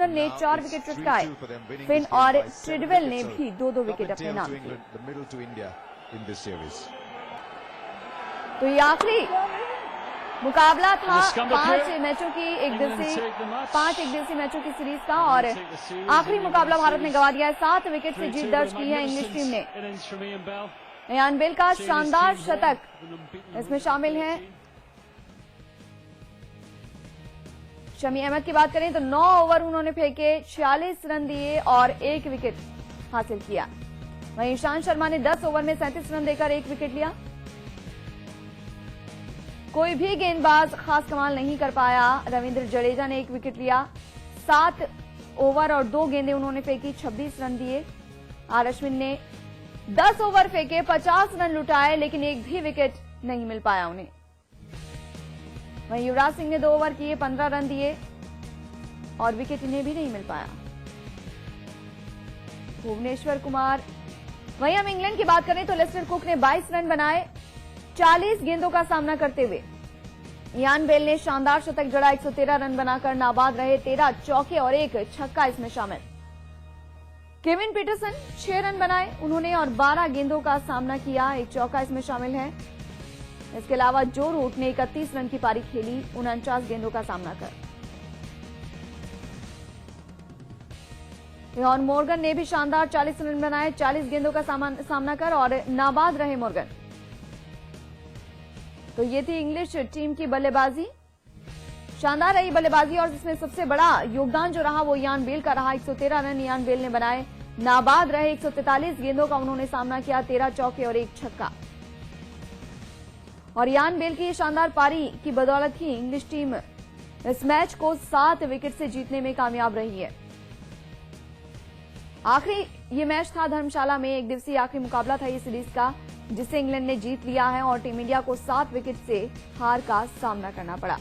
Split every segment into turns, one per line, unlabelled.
Morgan ने 4 wicket चटकाए। Fin और ट्रिडवेल ने भी 2-2 विकेट अपने नाम किए। तो ये आखिरी मुकाबला था 5 एक दिवसीय मैचों की सीरीज का, और आखिरी मुकाबला भारत ने गंवा दिया है। 7 विकेट से जीत दर्ज की है इंग्लिश टीम ने। इयान बेल का शानदार शतक इसमें शामिल है। शमी अहमद की बात करें तो 9 ओवर उन्होंने फेंके, 46 रन दिए और 1 विकेट हासिल किया। वहीं ईशांत शर्मा ने 10 ओवर में 37 रन देकर 1 विकेट लिया। कोई भी गेंदबाज खास कमाल नहीं कर पाया। रविंद्र जडेजा ने 1 विकेट लिया। 7 ओवर और 2 गेंदें उन्होंने फेंकी, 26 रन दिए। आर अश्विन ने 10 ओवर फेंके, 50 रन लुटाए, लेकिन एक भी विकेट नहीं मिल पाया उन्हें। वहीं युवराज सिंह ने 2 ओवर किए, 15 रन दिए और विकेट इन्हें भी नहीं मिल पाया। भुवनेश्वर कुमार। वहीं हम इंग्लैंड की बात करें तो लेस्टर कुक ने 22 रन बनाए 40 गेंदों का सामना करते हुए। इयान बेल ने शानदार शतक जड़ा, 113 रन बनाकर नाबाद रहे। 13 चौके और 1 छक्का इसमें शामिल। केविन पीटरसन 6 रन बनाए उन्होंने और 12 गेंदों का सामना किया, 1 चौका इसमें शामिल है। इसके अलावा जो रूट ने 31 रन की पारी खेली 49 गेंदों का सामना कर। और मॉर्गन ने भी शानदार 40 रन बनाए, 40 गेंदों का सामना कर और नाबाद रहे मॉर्गन। तो ये थी इंग्लिश टीम की बल्लेबाजी। शानदार रही बल्लेबाजी और जिसमें सबसे बड़ा योगदान जो रहा वो इयान बेल का रहा। 113 रन इयान बेल ने बनाए, नाबाद रहे। 143 गेंदों का उन्होंने सामना किया, 13 चौके और 1 छक्का। और इयान बेल की शानदार पारी की बदौलत ही इंग्लिश टीम इस मैच को 7 विकेट से जीतने में कामयाब रही है। आखिरी ये मैच था धर्मशाला में, एक दिवसीय आखिरी मुकाबला था ये सीरीज का, जिसे इंग्लैंड ने जीत लिया है और टीम इंडिया को 7 विकेट से हार का सामना करना पड़ा।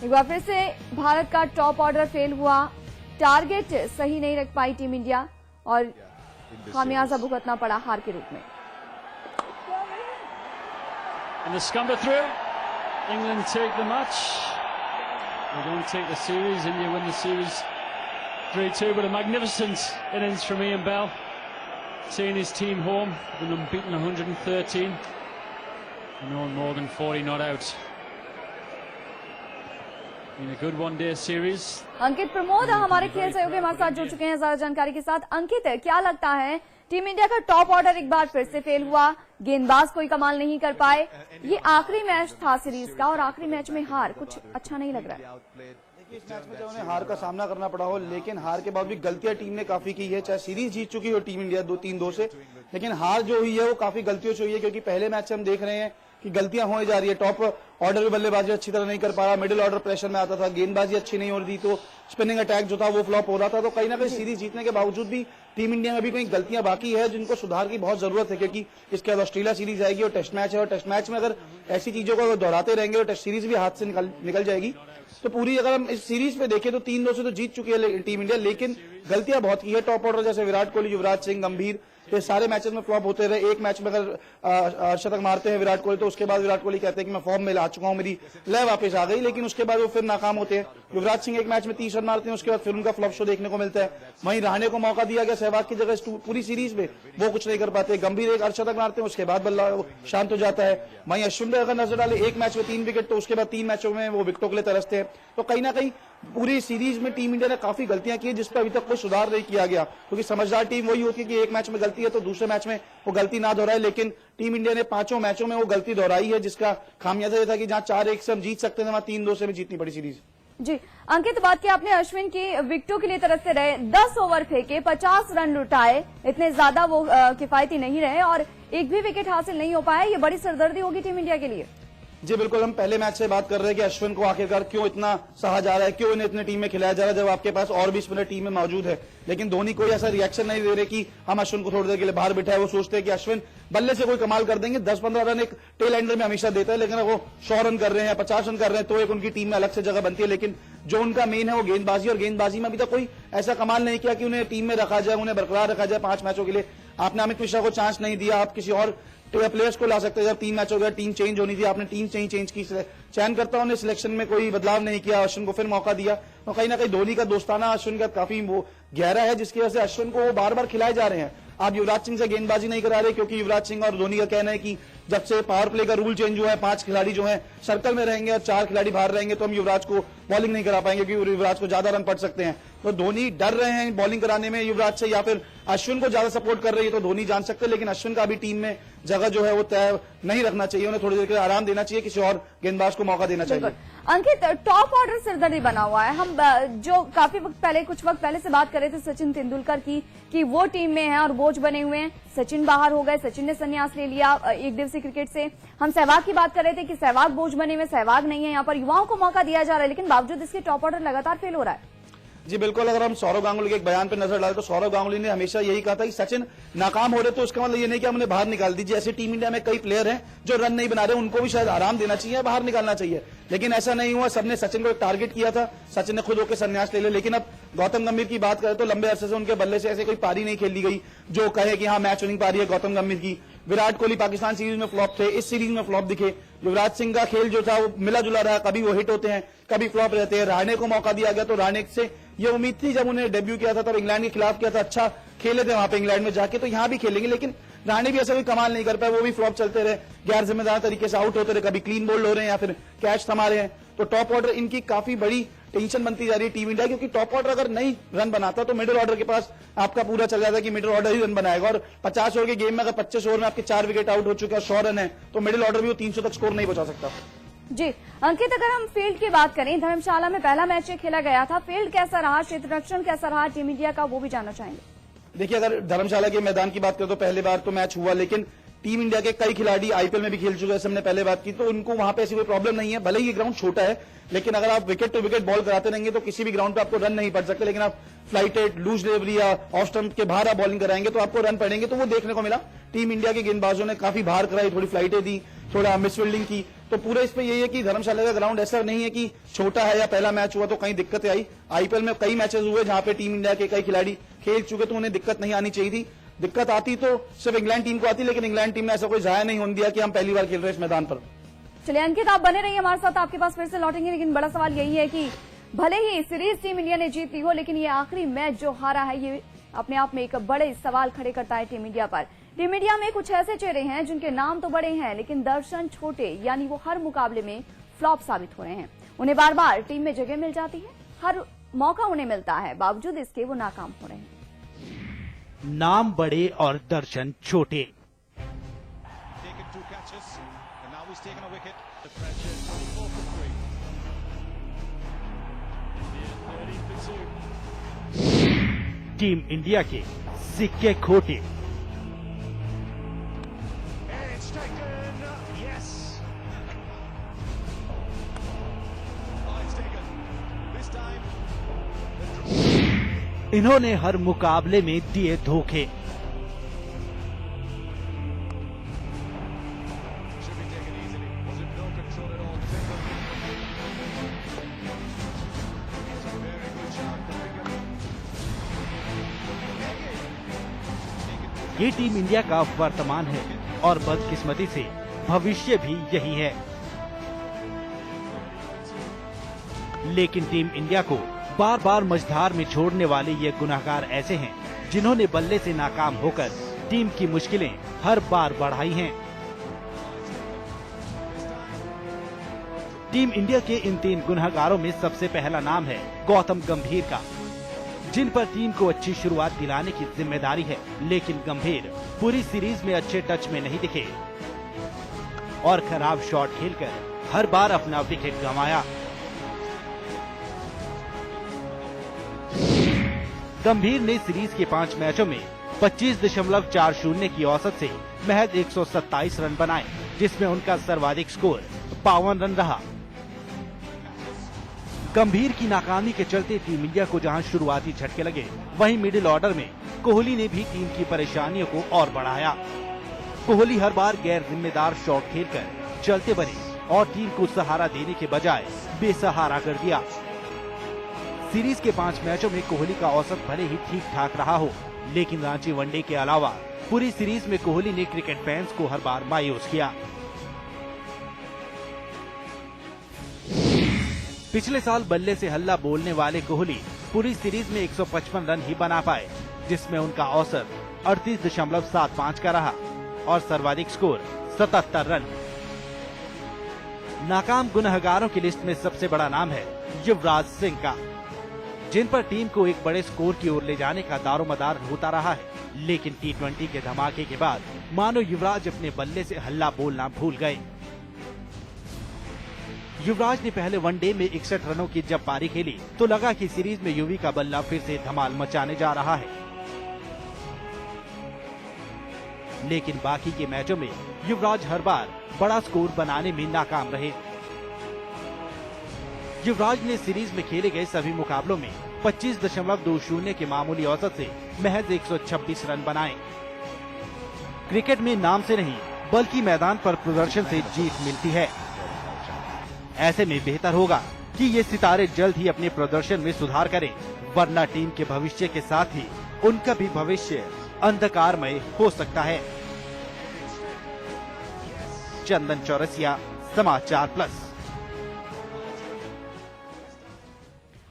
एक बार फिर से भारत का टॉप ऑर्डर फेल हुआ। टारगेट सही नहीं रख पाई टीम इंडिया और खामियाजा भुगतना पड़ा हार के रूप में।
England take the match. They don't take the series. India win the series 3-2. But a magnificent innings from Ian Bell, seeing his team home, been unbeaten 113, and on more than 40 not out. Been a good one-day series.
अंकित प्रमोद हमारे खेल सहयोगी हमारे साथ जुड़ चुके हैं ज्यादा जानकारी के साथ। अंकित, क्या लगता है टीम इंडिया का टॉप ऑर्डर एक बार फिर से फेल हुआ, गेंदबाज कोई कमाल नहीं कर पाए। ये आखिरी मैच था सीरीज का और आखिरी मैच में हार, कुछ अच्छा नहीं लग रहा है।
देखिए, इस मैच में चाहे उन्हें हार का सामना करना पड़ा हो, लेकिन हार के बाद भी गलतियां टीम ने काफी की है। चाहे सीरीज जीत चुकी हो टीम इंडिया 3-2 से, लेकिन हार जो हुई है वो काफी गलतियों से हुई है, क्योंकि पहले मैच से हम देख रहे हैं कि गलतियां हो जा रही है। टॉप ऑर्डर में बल्लेबाजी अच्छी तरह नहीं कर पा रहा, मिडिल ऑर्डर प्रेशर में आता था, गेंदबाजी अच्छी नहीं हो रही थी, तो स्पिनिंग अटैक जो था वो फ्लॉप हो रहा था। तो कहीं ना कहीं सीरीज जीतने के बावजूद भी टीम इंडिया में अभी कई गलतियां बाकी है जिनको सुधार की बहुत जरूरत है, क्योंकि इसके बाद ऑस्ट्रेलिया सीरीज आएगी और टेस्ट मैच है, और टेस्ट मैच में अगर ऐसी चीजों को दोहराते रहेंगे और टेस्ट सीरीज भी हाथ से निकल जाएगी। तो पूरी अगर हम इस सीरीज पे देखें तो 3-2 से तो जीत चुकी है टीम इंडिया, लेकिन गलतियां बहुत की है। टॉप ऑर्डर जैसे विराट कोहली, युवराज सिंह, गंभीर, ये सारे मैचेस में फ्लॉप होते रहे। एक मैच में अगर शतक मारते हैं विराट कोहली तो उसके बाद विराट कोहली कहते हैं कि मैं फॉर्म में आ चुका हूं, मेरी लय वापस आ गई, लेकिन उसके बाद वो फिर नाकाम होते हैं। युवराज सिंह एक मैच में 30 रन मारते हैं, उसके बाद फिर उनका फ्लॉप शो देखने को मिलता है। वहीं रहाणे को मौका दिया गया सहवाग की जगह पूरी सीरीज में, वो कुछ नहीं कर पाते। गंभीर एक अर्धशतक मारते हैं, उसके बाद बल्ला शांत हो जाता है। वहीं अश्विन पे अगर नजर डाले, एक मैच में 3 विकेट, तो उसके बाद 3 मैचों में वो विकेटों के लिए तरसते हैं। तो कहीं ना कहीं पूरी सीरीज में टीम इंडिया ने काफी गलतियां की, जिस पर अभी तक कोई सुधार नहीं किया गया, क्योंकि समझदार टीम वही होती है कि एक मैच में गलती है तो दूसरे मैच में वो गलती ना दोहराए। लेकिन टीम इंडिया ने 5 मैचों में वो गलती दोहराई है, जिसका खामियाजा ये था कि जहां 4-1 से हम जीत सकते थे, वहां 3-2 से भी जीतनी पड़ी सीरीज।
जी अंकित, बात की आपने अश्विन की, विकेटों के लिए तरसते रहे, 10 ओवर फेंके, 50 रन लुटाए, इतने ज्यादा वो किफायती नहीं रहे और एक भी विकेट हासिल नहीं हो पाया। ये बड़ी सरदर्दी होगी टीम इंडिया के लिए।
जी बिल्कुल, हम पहले मैच से बात कर रहे हैं कि अश्विन को आखिरकार क्यों इतना सहा जा रहा है, क्यों इन्हें इतने टीम में खिलाया जा रहा है जब आपके पास और भी स्पिनर टीम में मौजूद है। लेकिन धोनी कोई ऐसा रिएक्शन नहीं दे रहे कि हम अश्विन को थोड़ी देर के लिए बाहर बिठाए। वो सोचते हैं कि अश्विन बल्ले से कोई कमाल कर देंगे। 10-15 रन एक टेल एंडर में हमेशा देता है, लेकिन वो 100 रन कर रहे हैं, 50 रन कर रहे हैं, तो एक उनकी टीम में अलग से जगह बनती है। लेकिन जो उनका मेन है वो गेंदबाजी, और गेंदबाजी में अभी तक कोई ऐसा कमाल नहीं किया कि उन्हें टीम में रखा जाए, उन्हें बरकरार रखा जाए 5 मैचों के लिए। आपने अमित मिश्रा को चांस नहीं दिया, आप किसी और प्लेयर्स को ला सकते हैं। जब 3 मैच हो गया, टीम चेंज होनी थी, आपने टीम चेंज की, चयनकर्ताओं ने सिलेक्शन में कोई बदलाव नहीं किया, अश्विन को फिर मौका दिया। तो कहीं ना कहीं धोनी का दोस्ताना अश्विन का काफी वो गहरा है, जिसकी वजह से अश्विन को वो बार बार खिलाए जा रहे हैं। आप युवराज सिंह से गेंदबाजी नहीं करा रहे, क्योंकि युवराज सिंह और धोनी का कहना है कि जब से पावर प्ले का रूल चेंज हुआ है, 5 खिलाड़ी जो हैं सर्कल में रहेंगे और 4 खिलाड़ी बाहर रहेंगे, तो हम युवराज को बॉलिंग नहीं करा पाएंगे, क्योंकि युवराज को ज्यादा रन पड़ सकते हैं। तो धोनी डर रहे हैं बॉलिंग कराने में युवराज से, या फिर अश्विन को ज्यादा सपोर्ट कर रही है, तो धोनी जान सकते हैं। लेकिन अश्विन का भी टीम में जगह जो है वो तय नहीं रखना चाहिए, उन्हें थोड़ी देर के लिए आराम देना चाहिए, किसी और गेंदबाज को मौका देना चाहिए।
अंकित, टॉप ऑर्डर सिरदर्दी बना हुआ है। हम जो काफी वक्त पहले, कुछ वक्त पहले से बात कर रहे थे सचिन तेंदुलकर की कि वो टीम में है और बोझ बने हुए हैं। सचिन बाहर हो गए, सचिन ने संन्यास ले लिया एक दिवसीय क्रिकेट से। हम सहवाग की बात कर रहे थे कि सहवाग बोझ बने हुए, सहवाग नहीं है। यहाँ पर युवाओं को मौका दिया जा रहा है, लेकिन बावजूद इसके टॉप ऑर्डर लगातार फेल हो रहा है।
जी बिल्कुल, अगर हम सौरव गांगुली के एक बयान पर नजर डालें तो सौरव गांगुली ने हमेशा यही कहा था कि सचिन नाकाम हो रहे, तो उसका मतलब ये नहीं कि हमने बाहर निकाल दीजिए। ऐसे टीम इंडिया में कई प्लेयर हैं जो रन नहीं बना रहे, उनको भी शायद आराम देना चाहिए, बाहर निकालना चाहिए। लेकिन ऐसा नहीं हुआ, सबने सचिन को एक टारगेट किया था, सचिन ने खुद होकर संन्यास ले लिया। लेकिन अब गौतम गंभीर की बात करें तो लंबे अरसे से उनके बल्ले से ऐसे कोई पारी नहीं खेली गई जो कहे कि हाँ मैच विनिंग पारी है गौतम गंभीर की। विराट कोहली पाकिस्तान सीरीज में फ्लॉप थे, इस सीरीज में फ्लॉप दिखे। युवराज सिंह का खेल जो था वो मिला जुला रहा, कभी वो हिट होते हैं, कभी फ्लॉप रहते हैं। राणे को मौका दिया गया तो राणे से ये उम्मीद थी, जब उन्हें डेब्यू किया था तब इंग्लैंड के खिलाफ किया था, अच्छा खेले थे वहां पे इंग्लैंड में जाके, तो यहां भी खेलेंगे। लेकिन राणे भी ऐसा कोई कमाल नहीं कर पाए, वो भी फ्लॉप चलते रहे, गैर जिम्मेदार तरीके से आउट होते रहे, कभी क्लीन बोल्ड हो रहे हैं या फिर कैच थमा रहे हैं। तो टॉप ऑर्डर इनकी काफी बड़ी टेंशन बनती जा रही है टीम इंडिया, क्योंकि टॉप ऑर्डर अगर नहीं रन बनाता तो मिडिल ऑर्डर के पास आपका पूरा चल जाता है कि मिडिल ऑर्डर ही रन बनाएगा। और 50 ओवर के गेम में अगर 25 ओवर में आपके 4 विकेट आउट हो चुके हैं, 100 रन है, तो मिडिल ऑर्डर भी वो 300 तक स्कोर नहीं पहुंचा सकता।
जी अंकित, अगर हम फील्ड की बात करें, धर्मशाला में पहला मैच खेला गया था, फील्ड कैसा रहा, क्षेत्र रक्षण कैसा रहा टीम इंडिया का, वो भी जानना चाहेंगे।
देखिए, अगर धर्मशाला के मैदान की बात करें तो पहली बार तो मैच हुआ, लेकिन टीम इंडिया के कई खिलाड़ी आईपीएल में भी खेल चुके हैं, हमने पहले बात की, तो उनको वहां पे ऐसी कोई प्रॉब्लम नहीं है। भले ही ये ग्राउंड छोटा है, लेकिन अगर आप विकेट टू विकेट बॉल कराते रहेंगे तो किसी भी ग्राउंड पे आपको रन नहीं पड़ सकते। लेकिन आप फ्लाइटेड, लूज डिलीवरी या ऑफ स्टंप के बाहर आप बॉलिंग कराएंगे तो आपको रन पड़ेंगे, तो वो देखने को मिला। टीम इंडिया के गेंदबाजों ने काफी बाहर कराई, थोड़ी फ्लाइटें दी, थोड़ा मिसफील्डिंग की। तो पूरे इस पे यही है कि धर्मशाला का ग्राउंड ऐसा नहीं है कि छोटा है या पहला मैच हुआ तो कहीं दिक्कतें आई। आईपीएल में कई मैचेस हुए जहां पे टीम इंडिया के कई खिलाड़ी खेल चुके, तो उन्हें दिक्कत नहीं आनी चाहिए थी। दिक्कत आती तो सिर्फ इंग्लैंड टीम को आती, लेकिन इंग्लैंड टीम ने ऐसा कोई जाया नहीं होने दिया कि हम पहली बार खेल रहे हैं इस मैदान पर।
चलिए अंकित, आप बने रहिए हमारे साथ, आपके पास फिर से लौटेंगे। लेकिन बड़ा सवाल यही है कि भले ही सीरीज टीम इंडिया ने जीती हो, लेकिन ये आखिरी मैच जो हारा है, ये अपने आप में एक बड़े सवाल खड़े करता है टीम इंडिया पर। टीम इंडिया में कुछ ऐसे चेहरे हैं जिनके नाम तो बड़े हैं, लेकिन दर्शन छोटे, यानी वो हर मुकाबले में फ्लॉप साबित हो रहे हैं। उन्हें बार बार टीम में जगह मिल जाती है, हर मौका उन्हें मिलता है, बावजूद इसके वो नाकाम हो रहे हैं।
नाम बड़े और दर्शन छोटे। टीम इंडिया के सिक्के खोटे। इन्होंने हर मुकाबले में दिए धोखे। ये टीम इंडिया का वर्तमान है और बदकिस्मती से भविष्य भी यही है। लेकिन टीम इंडिया को बार बार मझधार में छोड़ने वाले ये गुनहगार ऐसे हैं जिन्होंने बल्ले से नाकाम होकर टीम की मुश्किलें हर बार बढ़ाई हैं। टीम इंडिया के इन 3 गुनहगारों में सबसे पहला नाम है गौतम गंभीर का, जिन पर टीम को अच्छी शुरुआत दिलाने की जिम्मेदारी है। लेकिन गंभीर पूरी सीरीज में अच्छे टच में नहीं दिखे और खराब शॉट खेलकर हर बार अपना विकेट गंवाया। गंभीर ने सीरीज के 5 मैचों में 25.40 की औसत से महज 127 रन बनाए, जिसमें उनका सर्वाधिक स्कोर 52 रन रहा। गंभीर की नाकामी के चलते टीम इंडिया को जहां शुरुआती झटके लगे, वहीं मिडिल ऑर्डर में कोहली ने भी टीम की परेशानियों को और बढ़ाया। कोहली हर बार गैर जिम्मेदार शॉट खेलकर चलते बने और टीम को सहारा देने के बजाय बेसहारा कर दिया। सीरीज के 5 मैचों में कोहली का औसत भले ही ठीक ठाक रहा हो, लेकिन रांची वनडे के अलावा पूरी सीरीज में कोहली ने क्रिकेट फैंस को हर बार मायूस किया। पिछले साल बल्ले से हल्ला बोलने वाले कोहली पूरी सीरीज में 155 रन ही बना पाए, जिसमें उनका औसत 38.75 का रहा और सर्वाधिक स्कोर 77 रन। नाकाम गुनहगारों की लिस्ट में सबसे बड़ा नाम है युवराज सिंह का, जिन पर टीम को एक बड़े स्कोर की ओर ले जाने का दारोमदार होता रहा है। लेकिन T20 के धमाके के बाद मानो युवराज अपने बल्ले से हल्ला बोलना भूल गए। युवराज ने पहले वनडे में 61 रनों की जब पारी खेली तो लगा कि सीरीज में युवी का बल्ला फिर से धमाल मचाने जा रहा है, लेकिन बाकी के मैचों में युवराज हर बार बड़ा स्कोर बनाने में नाकाम रहे। युवराज ने सीरीज में खेले गए सभी मुकाबलों में 25.20 के मामूली औसत से महज 126 रन बनाए। क्रिकेट में नाम से नहीं बल्कि मैदान पर प्रदर्शन से जीत मिलती है। ऐसे में बेहतर होगा कि ये सितारे जल्द ही अपने प्रदर्शन में सुधार करें, वरना टीम के भविष्य के साथ ही उनका भी भविष्य अंधकारमय हो सकता है। चंदन चौरसिया, समाचार प्लस।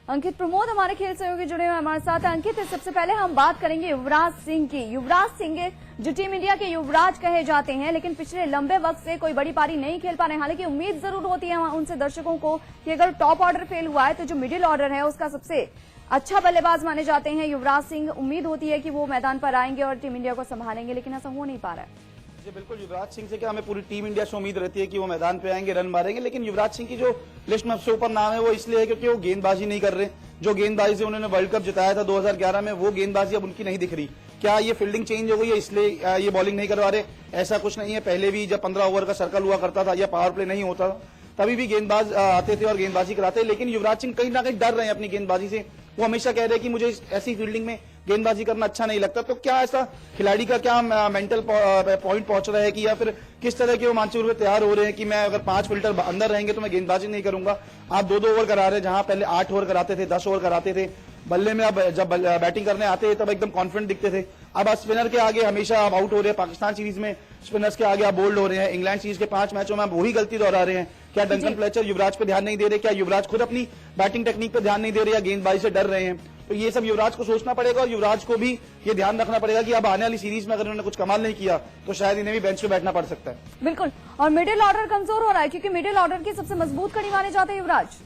अंकित प्रमोद हमारे खेल सहयोगी जुड़े हुए हमारे साथ। अंकित, सबसे पहले हम बात करेंगे युवराज सिंह की। युवराज सिंह जो टीम इंडिया के युवराज कहे जाते हैं, लेकिन पिछले लंबे वक्त से कोई बड़ी पारी नहीं खेल पा रहे हैं। हालांकि उम्मीद जरूर होती है उनसे दर्शकों को कि अगर टॉप ऑर्डर फेल हुआ है तो जो मिडिल ऑर्डर है उसका सबसे अच्छा बल्लेबाज माने जाते हैं युवराज सिंह। उम्मीद होती है कि वो मैदान पर आएंगे और टीम इंडिया को संभालेंगे, लेकिन ऐसा हो नहीं पा रहा है।
जी बिल्कुल, युवराज सिंह से क्या हमें पूरी टीम इंडिया से उम्मीद रहती है कि वो मैदान पे आएंगे, रन मारेंगे, लेकिन युवराज सिंह की जो लिस्ट में सबसे ऊपर नाम है वो इसलिए है क्योंकि वो गेंदबाजी नहीं कर रहे। जो गेंदबाजी से उन्होंने वर्ल्ड कप जिताया था 2011 में, वो गेंदबाजी अब उनकी नहीं दिख रही। क्या ये फील्डिंग चेंज हो गई है इसलिए ये बॉलिंग नहीं करवा रहे? ऐसा कुछ नहीं है। पहले भी जब 15 ओवर का सर्कल हुआ करता था या पावर प्ले नहीं होता तभी भी गेंदबाज आते थे और गेंदबाजी कराते, लेकिन युवराज सिंह कहीं ना कहीं डर रहे हैं अपनी गेंदबाजी से। वो हमेशा कह रहे हैं कि मुझे ऐसी फील्डिंग में गेंदबाजी करना अच्छा नहीं लगता। तो क्या ऐसा खिलाड़ी का क्या मेंटल पॉइंट पहुंच रहा है कि या फिर किस तरह के वो मानसिक रूप से तैयार हो रहे हैं कि मैं अगर 5 फिल्टर अंदर रहेंगे तो मैं गेंदबाजी नहीं करूंगा। आप 2-2 ओवर करा रहे हैं, जहां पहले 8 ओवर कराते थे, 10 ओवर कराते थे। बल्ले में अब जब बैटिंग करने आते हैं तब एकदम कॉन्फिडेंट दिखते थे। अब आप स्पिनर के आगे हमेशा आप आउट हो रहे हैं। पाकिस्तान सीरीज में स्पिनर्स के आगे आप बोल्ड हो रहे हैं। इंग्लैंड सीरीज के 5 मैचों में आप वही गलती दोहरा रहे हैं। क्या डंकन फ्लेचर युवराज पे ध्यान नहीं दे रहे? क्या युवराज खुद अपनी बैटिंग टेक्निक पे ध्यान नहीं दे रहे या गेंदबाजी से डर रहे हैं? तो ये सब युवराज को सोचना पड़ेगा और युवराज को भी ये ध्यान रखना पड़ेगा कि अब आने वाली सीरीज में अगर उन्होंने कुछ कमाल नहीं किया तो शायद इन्हें भी बेंच पे बैठना पड़ सकता है।
बिल्कुल, और मिडिल ऑर्डर कमजोर हो रहा है क्योंकि मिडिल ऑर्डर की सबसे मजबूत कड़ी माने जाते हैं युवराज।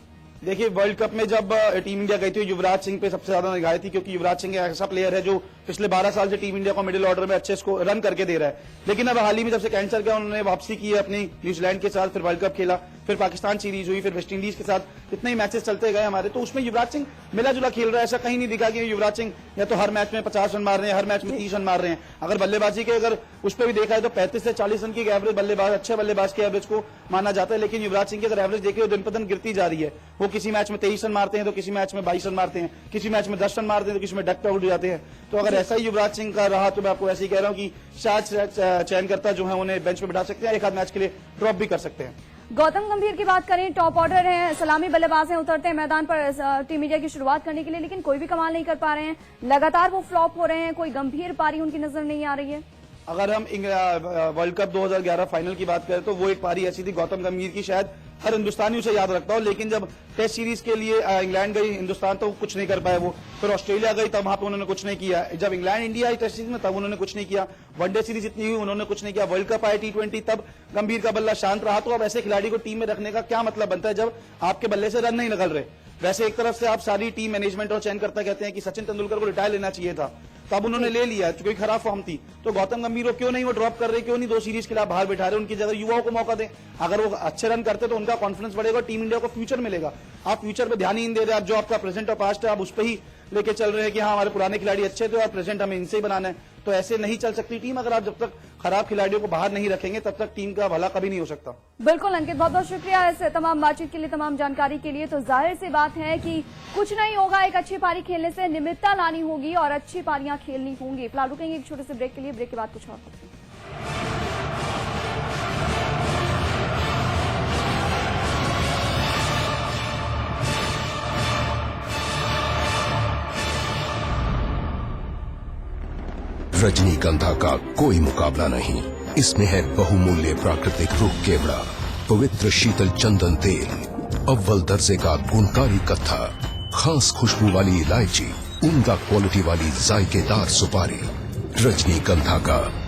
देखिए,
वर्ल्ड कप में जब टीम इंडिया गई थी युवराज सिंह पे सबसे ज्यादा निगाहें थी, क्योंकि युवराज सिंह एक ऐसा प्लेयर है जो पिछले 12 साल से टीम इंडिया को मिडिल ऑर्डर में अच्छे स्कोर रन करके दे रहा है। लेकिन अब हाल ही में जब से कैंसर किया उन्होंने वापसी की है अपनी न्यूजीलैंड के साथ, फिर वर्ल्ड कप खेला, फिर पाकिस्तान सीरीज हुई, फिर वेस्ट इंडीज के साथ इतने ही मैचेस चलते गए हमारे, तो उसमें युवराज सिंह मिला जुला खेल रहा है। ऐसा कहीं नहीं दिखा कि युवराज सिंह या तो हर मैच में 50 रन मार रहे हैं, हर मैच में 30 रन मार रहे हैं। अगर बल्लेबाजी के अगर उस पर भी देखा है तो 35 से 40 रन की एवरेज बल्लेबाज, अच्छे बल्लेबाज की एवरेज को माना जाता है। लेकिन युवराज सिंह की अगर एवरेज देखिए दिन पर दिन गिरती जा रही है। वो किसी मैच में 23 रन मारते हैं तो किसी मैच में 22 रन मारते हैं, किसी मैच में 10 रन मारते हैं तो किसी में डक आउट हो जाते हैं। तो अगर ऐसा ही युवराज सिंह का रहा तो मैं आपको ऐसे ही कह रहा हूं कि शायद चयनकर्ता जो है उन्हें बेंच पे बिठा सकते हैं, एक आध मैच के लिए ड्रॉप भी कर सकते हैं।
गौतम गंभीर की बात करें, टॉप ऑर्डर है, सलामी बल्लेबाज हैं, उतरते हैं मैदान पर टीम इंडिया की शुरुआत करने के लिए, लेकिन कोई भी कमाल नहीं कर पा रहे हैं। लगातार वो फ्लॉप हो रहे हैं, कोई गंभीर पारी उनकी नजर नहीं आ रही है।
अगर हम वर्ल्ड कप 2011 फाइनल की बात करें तो वो एक पारी ऐसी थी गौतम गंभीर की, शायद हर हिंदुस्तानी उसे याद रखता हो। लेकिन जब टेस्ट सीरीज के लिए इंग्लैंड गई हिंदुस्तान तो कुछ नहीं कर पाए वो, फिर ऑस्ट्रेलिया गई तब वहां पे उन्होंने कुछ नहीं किया। जब इंग्लैंड इंडिया आई टेस्ट सीरीज में तब उन्होंने कुछ नहीं किया। वनडे सीरीज इतनी हुई उन्होंने कुछ नहीं किया। वर्ल्ड कप आए T20 तब गंभीर का बल्ला शांत रहा। तो अब ऐसे खिलाड़ी को टीम में रखने का क्या मतलब बनता है जब आपके बल्ले से रन नहीं निकल रहे? वैसे एक तरफ से आप सारी टीम मैनेजमेंट और चयनकर्ता कहते हैं कि सचिन तेंदुलकर को रिटायर लेना चाहिए था, तब उन्होंने ले लिया क्योंकि खराब फॉर्म थी। तो गौतम गंभीर को क्यों नहीं वो ड्रॉप कर रहे, क्यों नहीं 2 सीरीज के लिए बाहर बैठा रहे? उनकी जगह युवाओं को मौका दें। अगर वो अच्छे रन करते तो उनका कॉन्फिडेंस बढ़ेगा, टीम इंडिया को फ्यूचर मिलेगा। आप फ्यूचर पे ध्यान ही नहीं दे रहे। आप जो आपका प्रेजेंट और पास्ट है आप उस पर ही लेके चल रहे हैं कि हाँ हमारे पुराने खिलाड़ी अच्छे थे और प्रेजेंट हमें इनसे ही बनाना है। तो ऐसे नहीं चल सकती टीम। अगर आप जब तक खराब खिलाड़ियों को बाहर नहीं रखेंगे तब तक टीम का भला कभी नहीं हो सकता।
बिल्कुल अंकित, बहुत बहुत शुक्रिया इस तमाम बातचीत के लिए, तमाम जानकारी के लिए। तो जाहिर सी बात है कि कुछ नहीं होगा, एक अच्छी पारी खेलने से निमित्ता लानी होगी और अच्छी पारियां खेलनी होंगी। फिलहाल रुकेंगे एक छोटे से ब्रेक के लिए, ब्रेक के बाद कुछ और।
रजनीगंधा का कोई मुकाबला नहीं। इसमें है बहुमूल्य प्राकृतिक रुख केवड़ा, पवित्र शीतल चंदन तेल, अव्वल दर्जे का गुणकारी कत्था, खास खुशबू वाली इलायची, उम्दा क्वालिटी वाली जायकेदार सुपारी। रजनीगंधा का